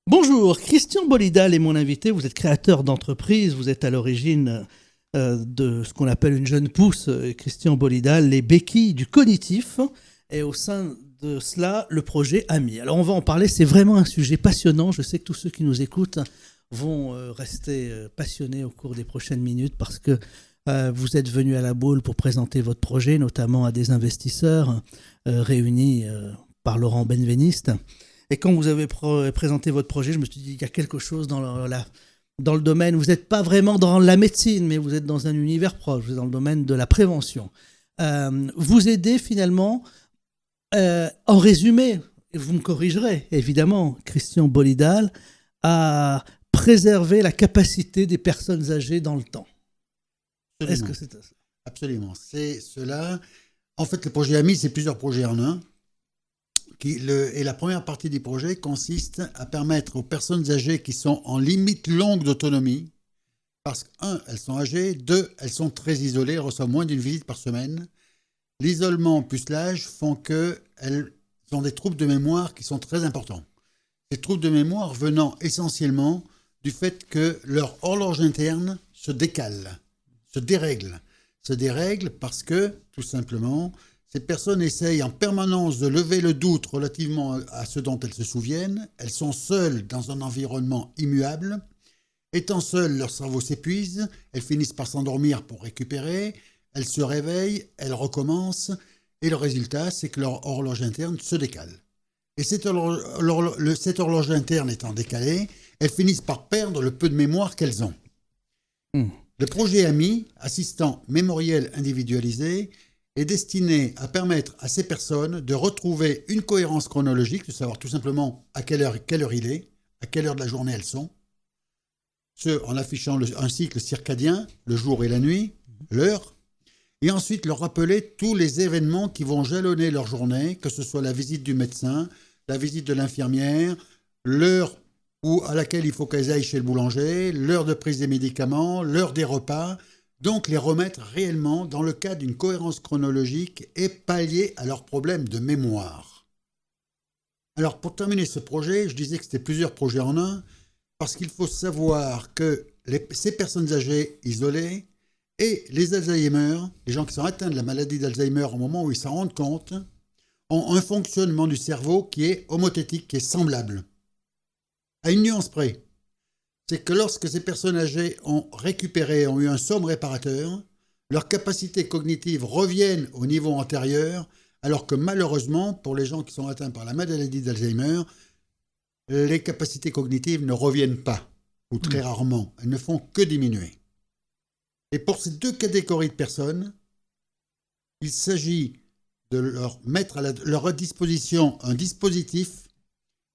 Bonjour, Christian Bolidal est mon invité. Vous êtes créateur d'entreprise, vous êtes à l'origine de ce qu'on appelle une jeune pousse, Christian Bolidal, les béquilles du cognitif, et au sein de cela, le projet AMI. Alors on va en parler, c'est vraiment un sujet passionnant. Je sais que tous ceux qui nous écoutent vont rester passionnés au cours des prochaines minutes parce que vous êtes venu à la boule pour présenter votre projet, notamment à des investisseurs réunis par Laurent Benveniste. Et quand vous avez présenté votre projet, je me suis dit, il y a quelque chose dans le domaine. Vous n'êtes pas vraiment dans la médecine, mais vous êtes dans un univers proche. Vous êtes dans le domaine de la prévention. Vous aidez finalement, en résumé, et vous me corrigerez évidemment, Christian Bolidal, à préserver la capacité des personnes âgées dans le temps. Absolument. Est-ce que c'est ça? Absolument. C'est cela. En fait, le projet AMI, c'est plusieurs projets en un. Et la première partie du projet consiste à permettre aux personnes âgées qui sont en limite longue d'autonomie, parce que, un, elles sont âgées, deux, elles sont très isolées, elles reçoivent moins d'une visite par semaine. L'isolement plus l'âge font qu'elles ont des troubles de mémoire qui sont très importants. Ces troubles de mémoire venant essentiellement du fait que leur horloge interne se décale, se dérègle parce que, tout simplement, ces personnes essayent en permanence de lever le doute relativement à ce dont elles se souviennent. Elles sont seules dans un environnement immuable. Étant seules, leur cerveau s'épuise. Elles finissent par s'endormir pour récupérer. Elles se réveillent, elles recommencent. Et le résultat, c'est que leur horloge interne se décale. Et cette horloge interne étant décalée, elles finissent par perdre le peu de mémoire qu'elles ont. Le projet AMI, assistant mémoriel individualisé, est destiné à permettre à ces personnes de retrouver une cohérence chronologique, de savoir tout simplement à quelle heure il est, à quelle heure de la journée elles sont, en affichant un cycle circadien, le jour et la nuit, l'heure, et ensuite leur rappeler tous les événements qui vont jalonner leur journée, que ce soit la visite du médecin, la visite de l'infirmière, l'heure à laquelle il faut qu'elles aillent chez le boulanger, l'heure de prise des médicaments, l'heure des repas. Donc les remettre réellement dans le cadre d'une cohérence chronologique et pallier à leurs problèmes de mémoire. Alors pour terminer ce projet, je disais que c'était plusieurs projets en un, parce qu'il faut savoir que ces personnes âgées isolées et les Alzheimer, les gens qui sont atteints de la maladie d'Alzheimer au moment où ils s'en rendent compte, ont un fonctionnement du cerveau qui est homothétique, qui est semblable. À une nuance près. C'est que lorsque ces personnes âgées ont récupéré, ont eu un somme réparateur, leurs capacités cognitives reviennent au niveau antérieur, alors que malheureusement, pour les gens qui sont atteints par la maladie d'Alzheimer, les capacités cognitives ne reviennent pas, ou très rarement. Elles ne font que diminuer. Et pour ces deux catégories de personnes, il s'agit de leur mettre à leur disposition un dispositif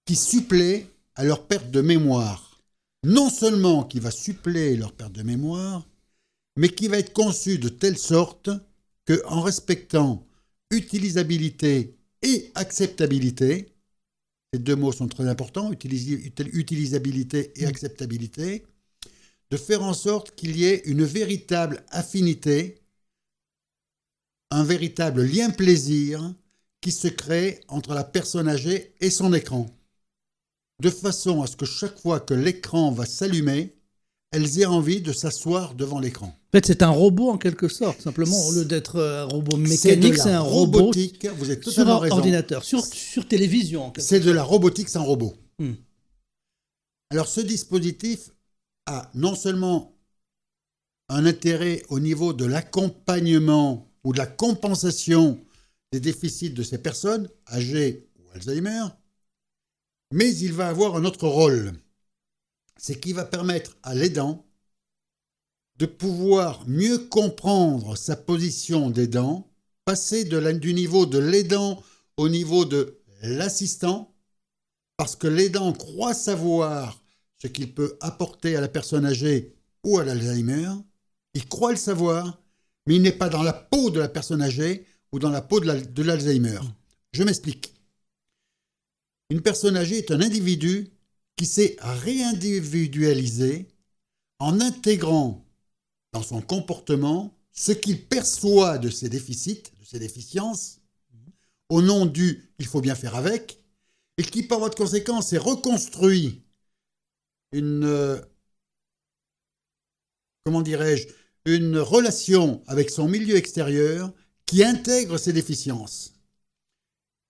qui supplée à leur perte de mémoire. Non seulement qui va suppléer leur perte de mémoire, mais qui va être conçu de telle sorte qu'en respectant utilisabilité et acceptabilité, ces deux mots sont très importants, utilisabilité et acceptabilité, de faire en sorte qu'il y ait une véritable affinité, un véritable lien plaisir qui se crée entre la personne âgée et son écran, de façon à ce que chaque fois que l'écran va s'allumer, elles aient envie de s'asseoir devant l'écran. En fait, c'est un robot en quelque sorte, simplement, au lieu d'être un robot mécanique, c'est un robot robotique, vous avez totalement sur raison. ordinateur, sur télévision. C'est de la robotique sans robot. Hmm. Alors ce dispositif a non seulement un intérêt au niveau de l'accompagnement ou de la compensation des déficits de ces personnes, âgées ou Alzheimer, mais il va avoir un autre rôle. C'est qu'il va permettre à l'aidant de pouvoir mieux comprendre sa position d'aidant, passer du niveau de l'aidant au niveau de l'assistant, parce que l'aidant croit savoir ce qu'il peut apporter à la personne âgée ou à l'Alzheimer. Il croit le savoir, mais il n'est pas dans la peau de la personne âgée ou dans la peau de l'Alzheimer. Je m'explique. Une personne âgée est un individu qui s'est réindividualisé en intégrant dans son comportement ce qu'il perçoit de ses déficits, de ses déficiences, au nom du « il faut bien faire avec », et qui par voie de conséquence est reconstruit comment dirais-je, une relation avec son milieu extérieur qui intègre ses déficiences.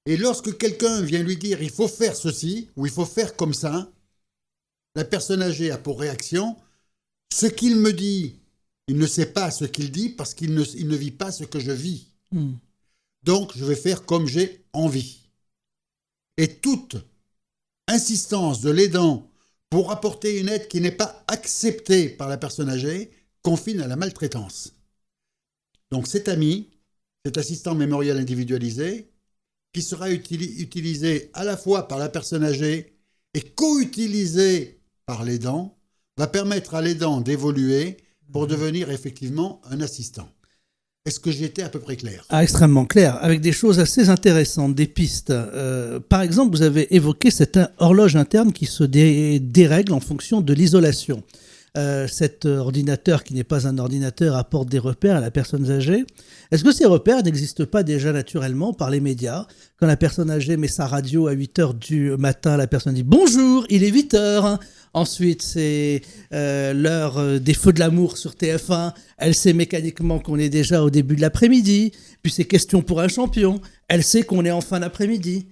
Et lorsque quelqu'un vient lui dire il faut faire ceci ou il faut faire comme ça, la personne âgée a pour réaction ce qu'il me dit, il ne sait pas ce qu'il dit parce qu'il ne vit pas ce que je vis. Donc je vais faire comme j'ai envie. Et toute insistance de l'aidant pour apporter une aide qui n'est pas acceptée par la personne âgée confine à la maltraitance. Donc cet ami, cet assistant mémoriel individualisé, qui sera utilisé à la fois par la personne âgée et co-utilisé par l'aidant, va permettre à l'aidant d'évoluer pour devenir effectivement un assistant. Est-ce que j'ai été à peu près clair ? Extrêmement clair, avec des choses assez intéressantes, des pistes. Par exemple, vous avez évoqué cette horloge interne qui se dérègle en fonction de l'isolation. Cet ordinateur qui n'est pas un ordinateur apporte des repères à la personne âgée. Est-ce que ces repères n'existent pas déjà naturellement par les médias ? Quand la personne âgée met sa radio à 8h du matin, la personne dit « Bonjour, il est 8h ». Ensuite, c'est l'heure des Feux de l'amour sur TF1. Elle sait mécaniquement qu'on est déjà au début de l'après-midi. Puis c'est Question pour un champion. Elle sait qu'on est en fin d'après-midi.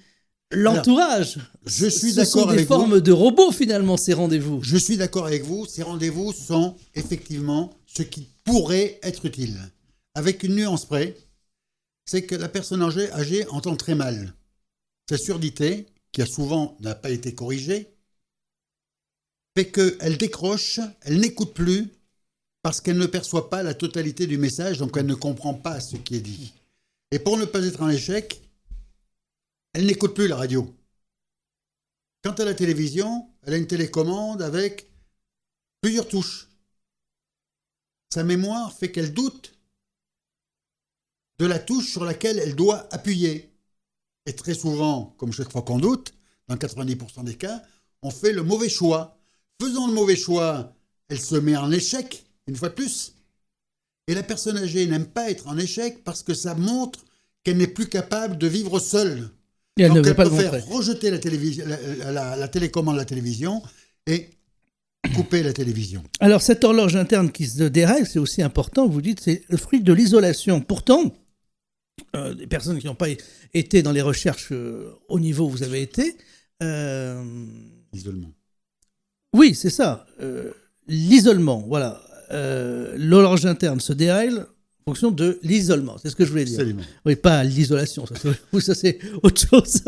L'entourage, je suis ce sont des formes de robots finalement, ces rendez-vous. Je suis d'accord avec vous, ces rendez-vous sont effectivement ce qui pourrait être utile. Avec une nuance près, c'est que la personne âgée entend très mal. Sa surdité, qui a souvent n'a pas été corrigée, fait qu'elle décroche, elle n'écoute plus parce qu'elle ne perçoit pas la totalité du message, donc elle ne comprend pas ce qui est dit. Et pour ne pas être en échec, elle n'écoute plus la radio. Quant à la télévision, elle a une télécommande avec plusieurs touches. Sa mémoire fait qu'elle doute de la touche sur laquelle elle doit appuyer. Et très souvent, comme chaque fois qu'on doute, dans 90% des cas, on fait le mauvais choix. Faisant le mauvais choix, elle se met en échec, une fois de plus. Et la personne âgée n'aime pas être en échec parce que ça montre qu'elle n'est plus capable de vivre seule. Et elle donc ne veut elle pas peut le faire montrer. rejeter la télécommande de la télévision et couper la télévision. Alors cette horloge interne qui se dérègle, c'est aussi important, vous dites, c'est le fruit de l'isolation. Pourtant, des personnes qui n'ont pas été dans les recherches au niveau où vous avez été... Isolement. Oui, c'est ça. L'isolement, voilà. L'horloge interne se dérègle en fonction de l'isolement. C'est ce que je voulais dire. Absolument. Oui, pas l'isolation. Ça, c'est autre chose.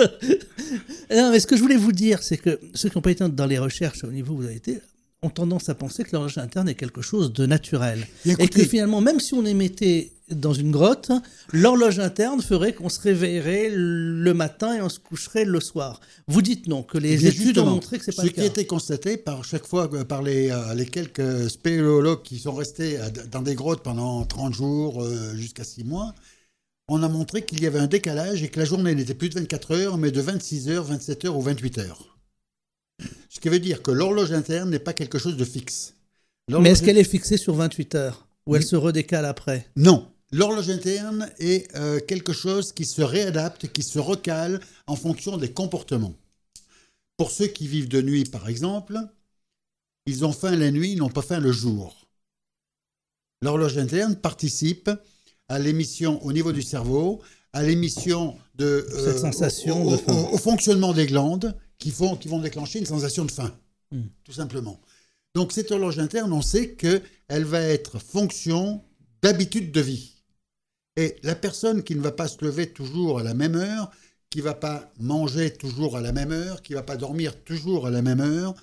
Non, mais ce que je voulais vous dire, c'est que ceux qui n'ont pas été dans les recherches au niveau où vous avez été ont tendance à penser que l'horloge interne est quelque chose de naturel. Écoutez, et que finalement, même si on les mettait dans une grotte, l'horloge interne ferait qu'on se réveillerait le matin et on se coucherait le soir. Vous dites non, que les études ont montré que c'est pas le cas. Ce qui a été constaté par chaque fois par les quelques spéléologues qui sont restés dans des grottes pendant 30 jours jusqu'à 6 mois, on a montré qu'il y avait un décalage et que la journée n'était plus de 24 heures, mais de 26 heures, 27 heures ou 28 heures. Ce qui veut dire que l'horloge interne n'est pas quelque chose de fixe. Mais est-ce qu'elle est fixée sur 28 heures ou elle se redécale après ? Non. L'horloge interne est quelque chose qui se réadapte, qui se recale en fonction des comportements. Pour ceux qui vivent de nuit, par exemple, ils ont faim la nuit, ils n'ont pas faim le jour. L'horloge interne participe à l'émission au niveau du cerveau, à l'émission de cette sensation au fonctionnement des glandes qui vont déclencher une sensation de faim, tout simplement. Donc cette horloge interne, on sait qu'elle va être fonction d'habitude de vie. Et la personne qui ne va pas se lever toujours à la même heure, qui ne va pas manger toujours à la même heure, qui ne va pas dormir toujours à la même heure,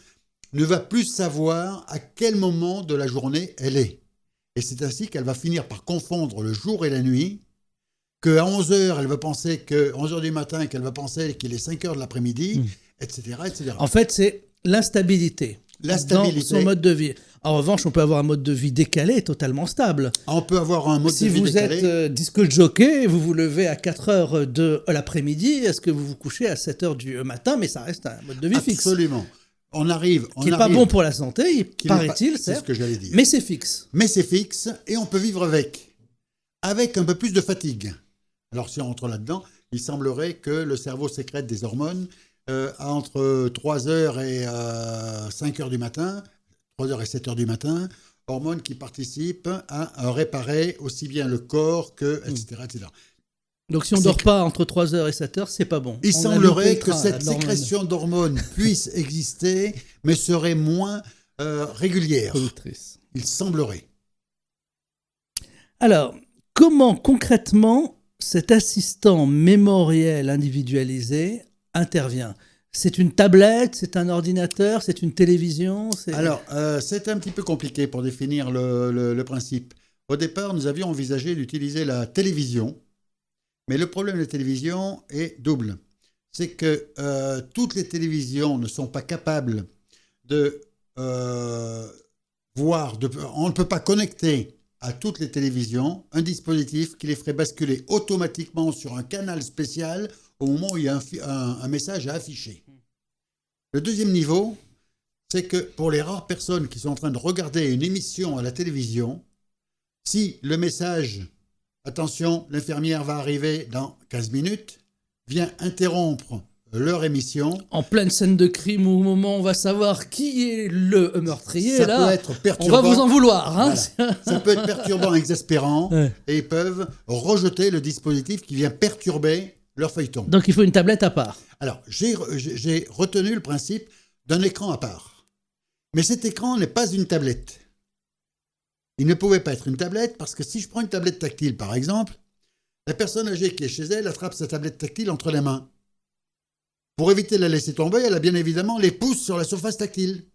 ne va plus savoir à quel moment de la journée elle est. Et c'est ainsi qu'elle va finir par confondre le jour et la nuit, qu'à 11h, elle va penser que 11h du matin, qu'elle va penser qu'il est 5h de l'après-midi, etc., etc. En fait, c'est l'instabilité. Dans son mode de vie. En revanche, on peut avoir un mode de vie décalé, totalement stable. On peut avoir un mode de vie décalé. Si vous êtes disque jockey, vous vous levez à 4h de l'après-midi, est-ce que vous vous couchez à 7h du matin, mais ça reste un mode de vie fixe. Absolument. Qui n'est pas bon pour la santé, paraît-il, c'est ce que j'allais dire. Mais c'est fixe. Mais c'est fixe et on peut vivre avec un peu plus de fatigue. Alors si on rentre là-dedans, il semblerait que le cerveau sécrète des hormones entre 3h et 5h du matin, 3h et 7h du matin, hormones qui participent à réparer aussi bien le corps que, etc., etc. Donc si on ne dort pas entre 3h et 7h, c'est pas bon. Il On a semblerait loupé le que train, cette là, sécrétion d'hormones puisse exister, mais serait moins régulière. productrice. Il semblerait. Alors, comment concrètement cet assistant mémoriel individualisé intervient? C'est une tablette, c'est un ordinateur, c'est une télévision? Alors, c'est un petit peu compliqué pour définir le principe. Au départ, nous avions envisagé d'utiliser la télévision, mais le problème de la télévision est double. C'est que toutes les télévisions ne sont pas capables de voir, on ne peut pas connecter à toutes les télévisions un dispositif qui les ferait basculer automatiquement sur un canal spécial au moment où il y a un message à afficher. Le deuxième niveau, c'est que pour les rares personnes qui sont en train de regarder une émission à la télévision, si le message « Attention, l'infirmière va arriver dans 15 minutes » vient interrompre leur émission. En pleine scène de crime, au moment où on va savoir qui est le meurtrier, ça là, peut être perturbant. on va vous en vouloir. Hein. Voilà. Ça peut être perturbant, exaspérant, Ouais. et ils peuvent rejeter le dispositif qui vient perturber leur feuilleton. Donc il faut une tablette à part. Alors, j'ai retenu le principe d'un écran à part. Mais cet écran n'est pas une tablette. Il ne pouvait pas être une tablette parce que si je prends une tablette tactile, par exemple, la personne âgée qui est chez elle attrape sa tablette tactile entre les mains. Pour éviter de la laisser tomber, elle a bien évidemment les pouces sur la surface tactile.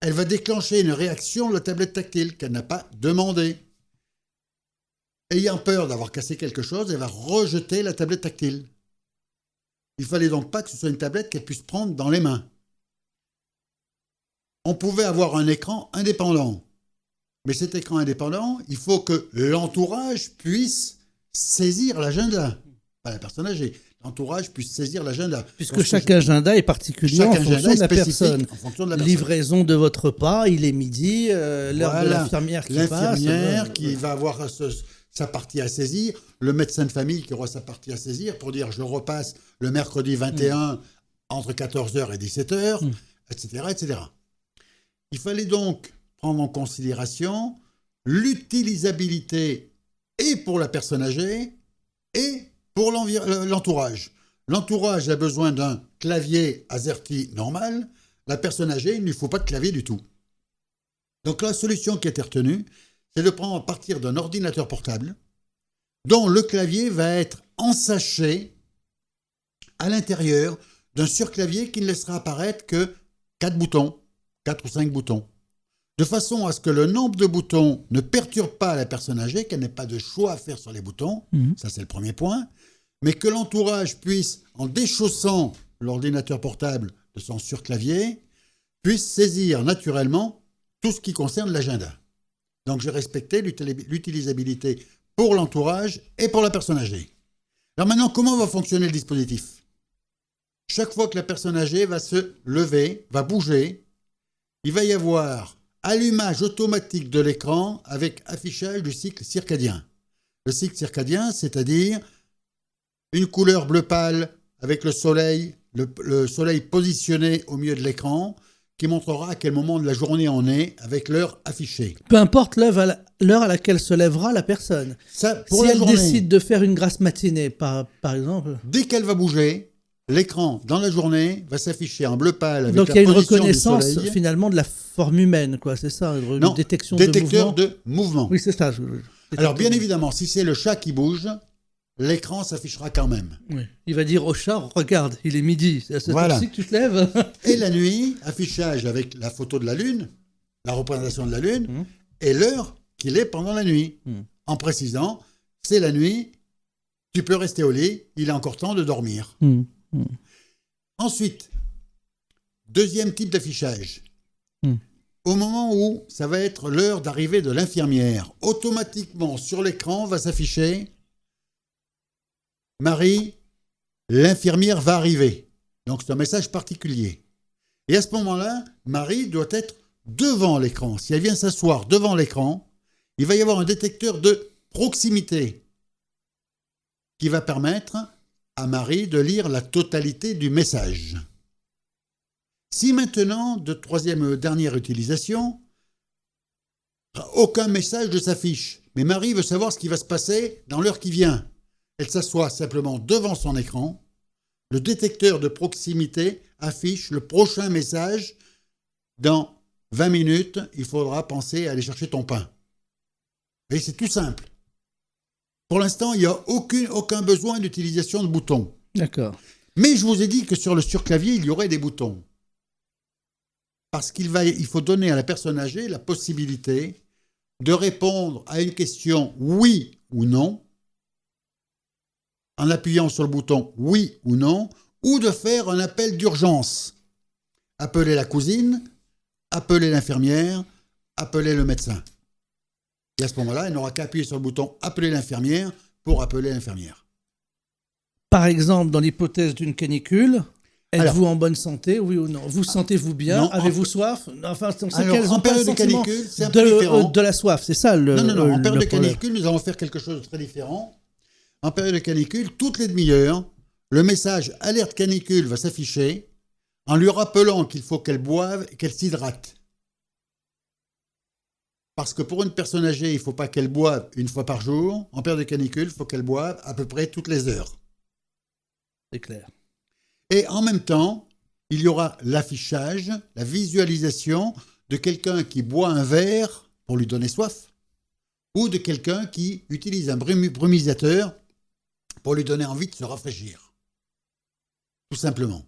Elle va déclencher une réaction de la tablette tactile qu'elle n'a pas demandée. Ayant peur d'avoir cassé quelque chose, elle va rejeter la tablette tactile. Il ne fallait donc pas que ce soit une tablette qu'elle puisse prendre dans les mains. On pouvait avoir un écran indépendant. Mais cet écran indépendant, il faut que l'entourage puisse saisir l'agenda. Pas la personne âgée. L'entourage puisse saisir l'agenda. Puisque chaque agenda est particulier en fonction de la personne. En fonction de la personne. Livraison de votre repas, il est midi, l'heure de l'infirmière qui passe. L'infirmière qui va avoir sa partie à saisir, le médecin de famille qui aura sa partie à saisir pour dire je repasse le mercredi 21 entre 14h et 17h, etc., etc. Il fallait donc prendre en considération l'utilisabilité et pour la personne âgée et pour l'entourage. L'entourage a besoin d'un clavier AZERTY normal. La personne âgée, il ne lui faut pas de clavier du tout. Donc la solution qui a été retenue, c'est de prendre à partir d'un ordinateur portable dont le clavier va être ensaché à l'intérieur d'un surclavier qui ne laissera apparaître que 4 boutons, 4 ou 5 boutons. De façon à ce que le nombre de boutons ne perturbe pas la personne âgée, qu'elle n'ait pas de choix à faire sur les boutons, ça c'est le premier point, mais que l'entourage puisse, en déchaussant l'ordinateur portable de son surclavier, puisse saisir naturellement tout ce qui concerne l'agenda. Donc j'ai respecté l'utilisabilité pour l'entourage et pour la personne âgée. Alors maintenant, comment va fonctionner le dispositif ? Chaque fois que la personne âgée va se lever, va bouger, il va y avoir allumage automatique de l'écran avec affichage du cycle circadien. Le cycle circadien, c'est-à-dire une couleur bleu pâle avec le soleil positionné au milieu de l'écran qui montrera à quel moment de la journée on est avec l'heure affichée. Peu importe l'heure à laquelle se lèvera la personne. Ça, pour si la elle journée, décide de faire une grasse matinée, par exemple... Dès qu'elle va bouger, l'écran dans la journée va s'afficher en bleu pâle avec donc la il y a une position reconnaissance du soleil. finalement de la forme humaine, quoi, c'est ça, une détection détecteur de mouvement. de mouvement. Oui, c'est ça. Alors bien évidemment, si c'est le chat qui bouge, l'écran s'affichera quand même. Oui. Il va dire au chat, regarde, il est midi, c'est à cette Voilà. heure-ci que tu te lèves. Et la nuit, affichage avec la photo de la Lune, la représentation de la Lune, et l'heure qu'il est pendant la nuit. En précisant, c'est la nuit, tu peux rester au lit, il est encore temps de dormir. Ensuite, deuxième type d'affichage. Au moment où ça va être l'heure d'arrivée de l'infirmière, automatiquement sur l'écran va s'afficher « Marie, l'infirmière va arriver ». Donc c'est un message particulier. Et à ce moment-là, Marie doit être devant l'écran. Si elle vient s'asseoir devant l'écran, il va y avoir un détecteur de proximité qui va permettre à Marie de lire la totalité du message. Si maintenant, de troisième dernière utilisation, aucun message ne s'affiche, mais Marie veut savoir ce qui va se passer dans l'heure qui vient, elle s'assoit simplement devant son écran, le détecteur de proximité affiche le prochain message. Dans 20 minutes, il faudra penser à aller chercher ton pain. Et c'est tout simple. Pour l'instant, il n'y a aucun besoin d'utilisation de boutons. D'accord. Mais je vous ai dit que sur le surclavier, il y aurait des boutons. Parce il faut donner à la personne âgée la possibilité de répondre à une question oui ou non, en appuyant sur le bouton oui ou non, ou de faire un appel d'urgence. Appeler la cousine, appeler l'infirmière, appeler le médecin. Et à ce moment-là, elle n'aura qu'à appuyer sur le bouton appeler l'infirmière pour appeler l'infirmière. Par exemple, dans l'hypothèse d'une canicule, êtes-vous en bonne santé, oui ou non? Vous sentez-vous bien? Avez-vous soif? Enfin, on sait qu'elles ont pas le sentiment c'est un peu différent. De la soif, c'est ça le Non. En période de problème. canicule, nous allons faire quelque chose de très différent. En période de canicule, toutes les demi-heures, le message alerte canicule va s'afficher en lui rappelant qu'il faut qu'elle boive et qu'elle s'hydrate. Parce que pour une personne âgée, il ne faut pas qu'elle boive une fois par jour. En période de canicule, il faut qu'elle boive à peu près toutes les heures. C'est clair. Et en même temps, il y aura l'affichage, la visualisation de quelqu'un qui boit un verre pour lui donner soif, ou de quelqu'un qui utilise un brumisateur pour lui donner envie de se rafraîchir. Tout simplement.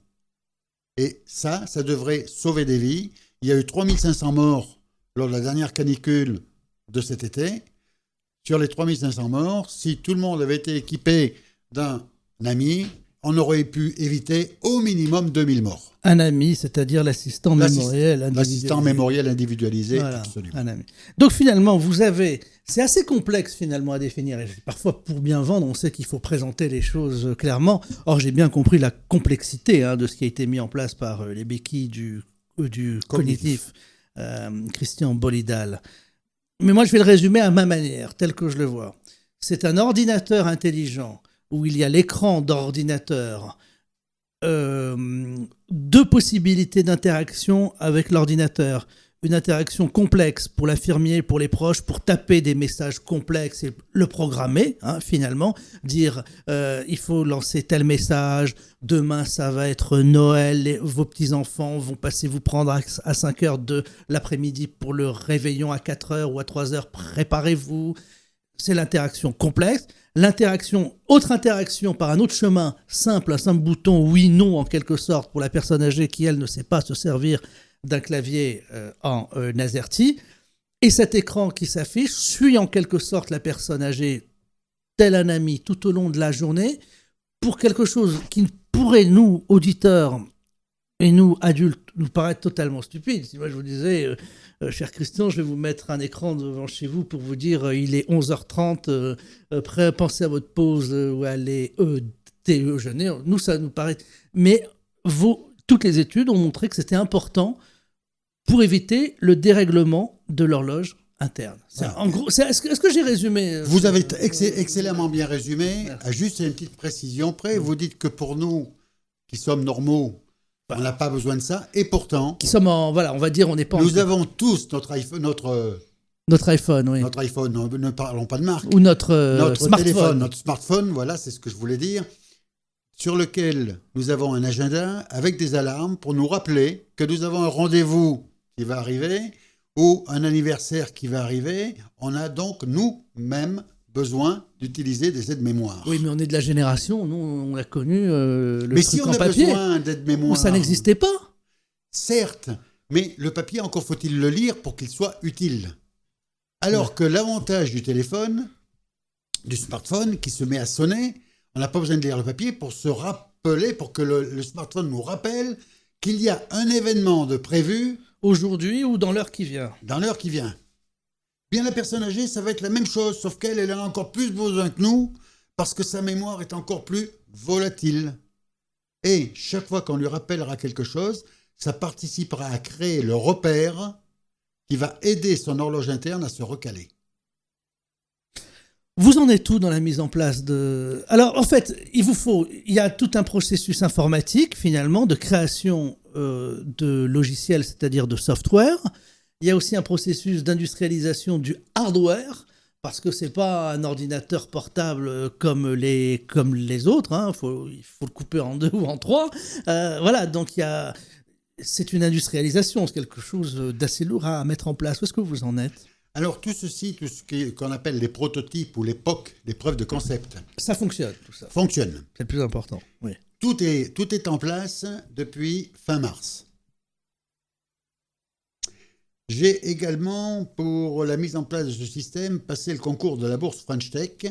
Et ça devrait sauver des vies. Il y a eu 3500 morts lors de la dernière canicule de cet été. Sur les 3500 morts, si tout le monde avait été équipé d'un ami, on aurait pu éviter au minimum 2000 morts. Un ami, c'est-à-dire l'assistant mémoriel individualisé. L'assistant mémoriel individualisé, voilà, absolument. Un ami. Donc finalement, c'est assez complexe finalement à définir. Et parfois, pour bien vendre, on sait qu'il faut présenter les choses clairement. Or, j'ai bien compris la complexité de ce qui a été mis en place par les béquilles du cognitif, Christian Bolidal. Mais moi, je vais le résumer à ma manière, telle que je le vois. C'est un ordinateur intelligent où il y a l'écran d'ordinateur, deux possibilités d'interaction avec l'ordinateur. Une interaction complexe pour l'infirmier, pour les proches, pour taper des messages complexes et le programmer, finalement. Dire, il faut lancer tel message, demain ça va être Noël, vos petits-enfants vont passer vous prendre à 5 heures de l'après-midi pour le réveillon à 4 heures ou à 3 heures, préparez-vous. C'est l'interaction complexe. Autre interaction par un autre chemin, un simple bouton oui, non en quelque sorte pour la personne âgée qui, elle, ne sait pas se servir d'un clavier en AZERTY. Et cet écran qui s'affiche suit en quelque sorte la personne âgée, tel un ami, tout au long de la journée, pour quelque chose qui pourrait, nous, auditeurs, et nous, adultes, nous paraître totalement stupide. Si moi je vous disais, cher Christian, je vais vous mettre un écran devant chez vous pour vous dire il est 11h30, pensez à votre pause ou allez déjeuner. Nous, ça nous paraît... Mais toutes les études ont montré que c'était important pour éviter le dérèglement de l'horloge interne. Voilà. En gros, est-ce que j'ai résumé Vous avez excellemment bien résumé. Merci. Juste une petite précision près. Vous dites que pour nous, qui sommes normaux, on n'a pas besoin de ça. Et pourtant... Qui sommes on va dire, on n'est pas... Nous avons tous notre iPhone, oui. Notre iPhone, ne parlons pas de marque. Ou notre smartphone. Téléphone, notre smartphone, voilà, c'est ce que je voulais dire, sur lequel nous avons un agenda avec des alarmes pour nous rappeler que nous avons un rendez-vous qui va arriver ou un anniversaire qui va arriver. On a donc nous-mêmes besoin d'utiliser des aides-mémoires. Oui, mais on est de la génération, nous, on a connu le mais truc si on en a papier, besoin d'aides-mémoires... où ça n'existait pas. Certes, mais le papier, encore faut-il le lire pour qu'il soit utile. Alors que l'avantage du téléphone, du smartphone, qui se met à sonner, on n'a pas besoin de lire le papier pour se rappeler, pour que le smartphone nous rappelle qu'il y a un événement de prévu... Aujourd'hui ou dans l'heure qui vient. Dans l'heure qui vient. Bien, la personne âgée, ça va être la même chose, sauf qu'elle en a encore plus besoin que nous, parce que sa mémoire est encore plus volatile. Et chaque fois qu'on lui rappellera quelque chose, ça participera à créer le repère qui va aider son horloge interne à se recaler. Vous en êtes où dans la mise en place de... Alors, en fait, il y a tout un processus informatique, finalement, de création de logiciels, c'est-à-dire de software. Il y a aussi un processus d'industrialisation du hardware, parce que ce n'est pas un ordinateur portable comme les autres. Hein. Il faut le couper en 2 ou en 3. Voilà, donc c'est une industrialisation, c'est quelque chose d'assez lourd à mettre en place. Où est-ce que vous en êtes ? Alors tout ce qu'on appelle les prototypes ou les POC, les preuves de concept, ça fonctionne, tout ça. Fonctionne. C'est le plus important, oui. Tout est en place depuis fin mars. J'ai également, pour la mise en place de ce système, passé le concours de la bourse French Tech,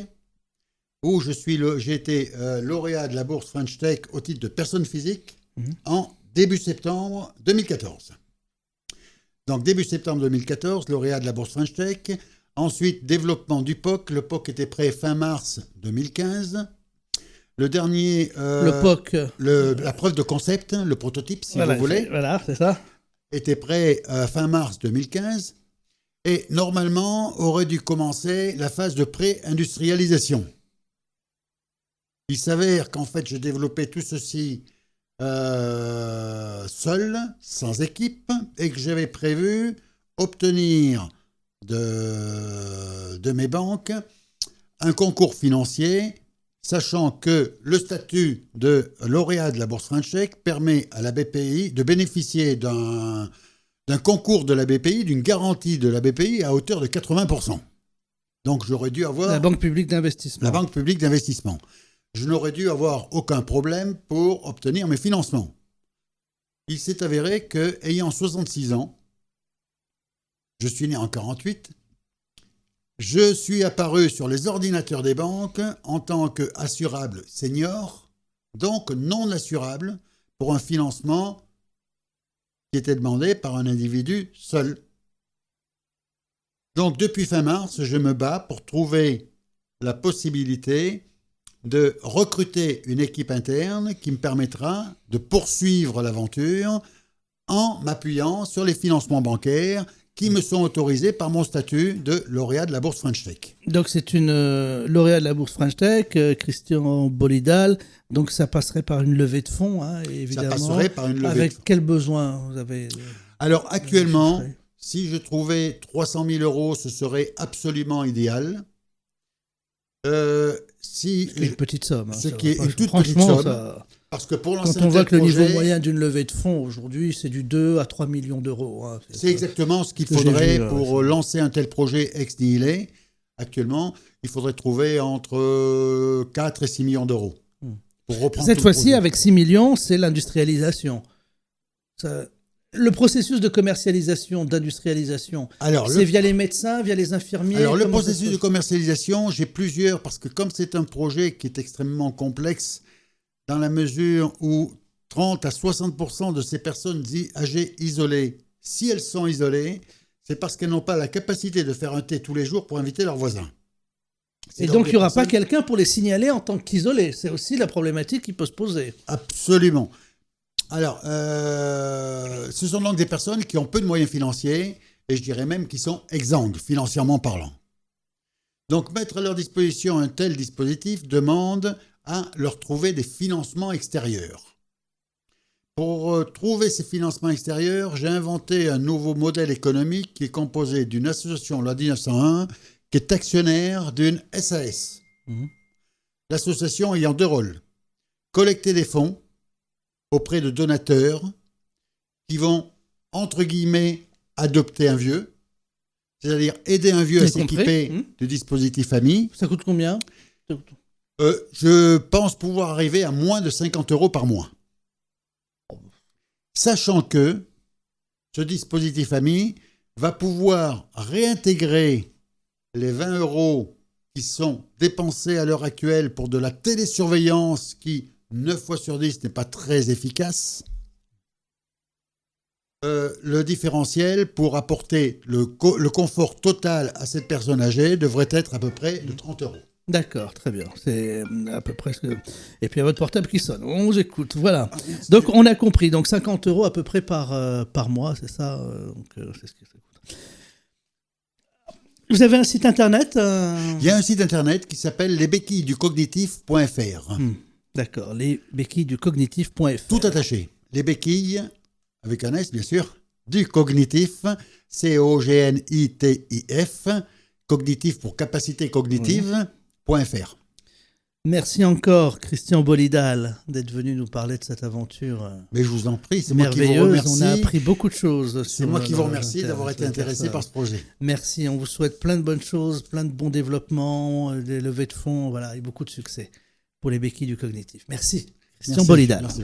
où j'ai été lauréat de la bourse French Tech au titre de personne physique en début septembre 2014. Donc début septembre 2014, lauréat de la bourse French Tech. Ensuite, développement du POC. Le POC était prêt fin mars 2015. Le dernier... le POC. La preuve de concept, le prototype, si vous voulez. Voilà, c'est ça. Était prêt fin mars 2015. Et normalement, aurait dû commencer la phase de pré-industrialisation. Il s'avère qu'en fait, j'ai développé tout ceci seul, sans équipe, et que j'avais prévu obtenir de mes banques un concours financier, sachant que le statut de lauréat de la bourse French Tech permet à la BPI de bénéficier d'un concours de la BPI, d'une garantie de la BPI à hauteur de 80%. Donc j'aurais dû avoir... La Banque publique d'investissement. La Banque publique d'investissement. Je n'aurais dû avoir aucun problème pour obtenir mes financements. Il s'est avéré que, ayant 66 ans, je suis né en 48, je suis apparu sur les ordinateurs des banques en tant qu'assurable senior, donc non assurable, pour un financement qui était demandé par un individu seul. Donc depuis fin mars, je me bats pour trouver la possibilité de recruter une équipe interne qui me permettra de poursuivre l'aventure en m'appuyant sur les financements bancaires qui me sont autorisés par mon statut de lauréat de la bourse French Tech. Donc c'est une lauréat de la bourse French Tech, Christian Bolidal. Donc ça passerait par une levée de fonds, hein, évidemment. Ça passerait par une levée de fonds. Avec quel besoin vous avez Alors actuellement, si je trouvais 300 000 euros, ce serait absolument idéal. C'est une petite somme. Hein, ce qui est une toute petite somme. Parce que pour lancer quand on voit que le niveau moyen d'une levée de fonds aujourd'hui, c'est du 2 à 3 millions d'euros. Hein. C'est exactement ce qu'il faudrait pour lancer un tel projet ex nihilo. Actuellement, il faudrait trouver entre 4 et 6 millions d'euros. Pour reprendre cette fois-ci, avec 6 millions, c'est l'industrialisation. Le processus de commercialisation, d'industrialisation, c'est via les médecins, via les infirmiers. Alors, le processus de commercialisation, j'ai plusieurs, parce que comme c'est un projet qui est extrêmement complexe, dans la mesure où 30 à 60% de ces personnes âgées isolées, si elles sont isolées, c'est parce qu'elles n'ont pas la capacité de faire un thé tous les jours pour inviter leurs voisins. Et donc, il n'y aura pas quelqu'un pour les signaler en tant qu'isolés. C'est aussi la problématique qui peut se poser. Absolument. Alors, ce sont donc des personnes qui ont peu de moyens financiers et je dirais même qui sont exsangues, financièrement parlant. Donc, mettre à leur disposition un tel dispositif demande à leur trouver des financements extérieurs. Pour trouver ces financements extérieurs, j'ai inventé un nouveau modèle économique qui est composé d'une association, la 1901, qui est actionnaire d'une SAS. L'association ayant 2 rôles. Collecter des fonds auprès de donateurs qui vont, entre guillemets, adopter un vieux, c'est-à-dire aider un vieux à s'équiper du dispositif AMI. Ça coûte combien ? Je pense pouvoir arriver à moins de 50 euros par mois. Sachant que ce dispositif AMI va pouvoir réintégrer les 20 euros qui sont dépensés à l'heure actuelle pour de la télésurveillance qui, 9 fois sur 10, n'est pas très efficace. Le différentiel pour apporter le confort total à cette personne âgée devrait être à peu près de 30 euros. D'accord, très bien. C'est à peu près ce que... Et puis, il y a votre portable qui sonne. On vous écoute, voilà. Donc, on a compris. Donc, 50 euros à peu près par mois, c'est ça. Donc, c'est ce que ça coûte. Vous avez un site internet Il y a un site internet qui s'appelle lesbequillesducognitif.fr. D'accord, lesbequillesducognitif.fr. Tout attaché. Les béquilles avec un S bien sûr, du cognitif, COGNITIF, cognitif pour capacité cognitive.fr. Merci encore, Christian Bolidal, d'être venu nous parler de cette aventure Mais je vous en prie, c'est moi qui vous merveilleuse. remercie. On a appris beaucoup de choses. C'est moi qui vous remercie d'avoir été intéressé par ce projet. Merci, on vous souhaite plein de bonnes choses, plein de bons développements, des levées de fonds, voilà, et beaucoup de succès pour les béquilles du cognitif. Merci, Christian Bolidal. Merci.